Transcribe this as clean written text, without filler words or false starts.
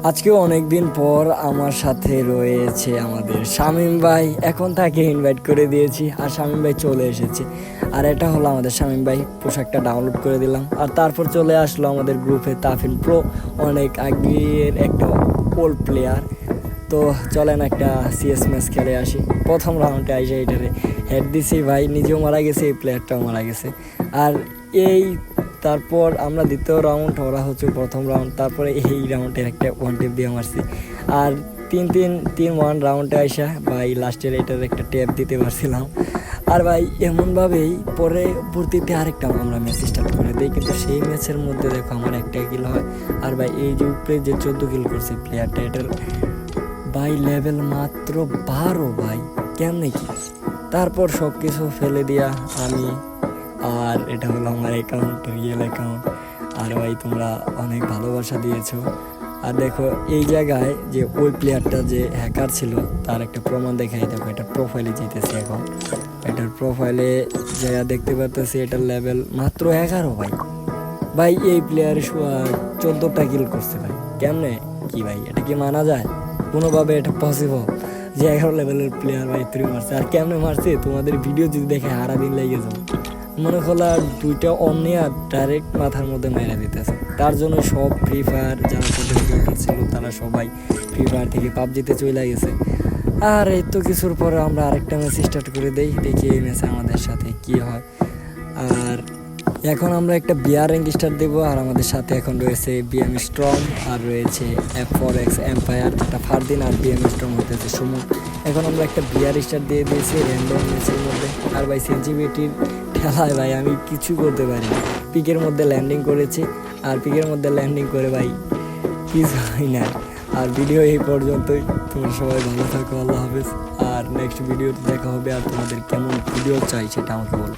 আজকেও অনেকদিন পর আমার সাথে রয়েছে আমাদের শামীম ভাই। এখন তাকে ইনভাইট করে দিয়েছি আর শামীম ভাই চলে এসেছে। আর এটা হলো আমাদের শামীম ভাই, পোশাকটা ডাউনলোড করে দিলাম। আর তারপর চলে আসলো আমাদের গ্রুপে তাফিন প্রো, অনেক আগের একটা ওল্ড প্লেয়ার। তো চলেন একটা সিএস ম্যাচ খেলে আসি। প্রথম রাউন্ডে আইসা এটারে হেড দিছি ভাই, নিজেও মারা গেছে, এই প্লেয়ারটাও মারা গেছে। আর এই তারপর আমরা দ্বিতীয় রাউন্ড, ওরা হচ্ছে প্রথম রাউন্ড, তারপরে এই রাউন্ডে একটা ওয়ান টেপ দিয়ে মারছি। আর 3-3-3-1 রাউন্ডে আইসা ভাই লাস্টের এটার একটা ট্যাপ দিতে পারছিলাম। আর ভাই এমনভাবেই পরবর্তীতে আরেকটা আমরা ম্যাচ স্টার্ট করে দিই, কিন্তু সেই ম্যাচের মধ্যে দেখো আমার একটা কিল হয়। আর ভাই এই যে উপরে যে 14 কিল করছে প্লেয়ারটা, এটার ভাই লেভেল মাত্র 12 ভাই, কেমনে কি। তারপর সব কিছু ফেলে দিয়া আমি, আর এটা হলো আমার অ্যাকাউন্ট, রিয়েল অ্যাকাউন্ট। আর ভাই তোমরা অনেক ভালোবাসা দিয়েছো। আর দেখো এই জায়গায় যে ওই প্লেয়ারটা যে হ্যাকার ছিল তার একটা প্রমাণ দেখাই। দেখো এটা প্রোফাইলে যেতেছে, এখন এটার প্রোফাইলে যা দেখতে পারতেছি এটার লেভেল মাত্র 11 ভাই। ভাই এই প্লেয়ার 14টা কিল করছে ভাই, কেমনে কি ভাই, এটা কি মানা যায়? কোনোভাবে এটা পসিবল যে 11 লেভেলের প্লেয়ার ভাই 3 মারছে? আর কেমনে মারছে তোমাদের ভিডিও যদি দেখে হারা দিন লেগে যাবে। মনে করলা দুইটা অমনি আর ডাইরেক্ট মাথার মধ্যে মেরে দিতেছে। তার জন্য সব ফ্রি ফায়ার যারা কন্টেন্ট ছিল তারা সবাই ফ্রি ফায়ার থেকে পাবজিতে চলে গেছে। আর এই তো কিছুর পরে আমরা আরেকটা ম্যাচ স্টার্ট করে দেই, দেখি এই ম্যাচে আমাদের সাথে কি হয়। আর এখন আমরা একটা বিআর র্যাঙ্ক স্টার্ট দেবো। আর আমাদের সাথে এখন রয়েছে বিএম স্ট্রং, আর রয়েছে F4X এম্পায়ার, একটা ফারদিন, আর বিএম স্ট্রং হতেছে সুমন। এখন আমরা একটা বিআর স্টার্ট দিয়ে দিয়েছি র্যান্ডম ম্যাচের মধ্যে। আর ভাই সেনজিবিলিটির ঠেলায় ভাই আমি কিছু করতে পারি না। পিকের মধ্যে ল্যান্ডিং করেছি, আর পিকের মধ্যে ল্যান্ডিং করে ভাই কিছু হয় না। আর ভিডিও এই পর্যন্তই। তোমরা সবাই ভালো থাকো, আল্লাহ হাফেজ। আর নেক্সট ভিডিওতে দেখা হবে। আর তোমাদের কেমন ভিডিও চাই সেটা আমাকে বলো।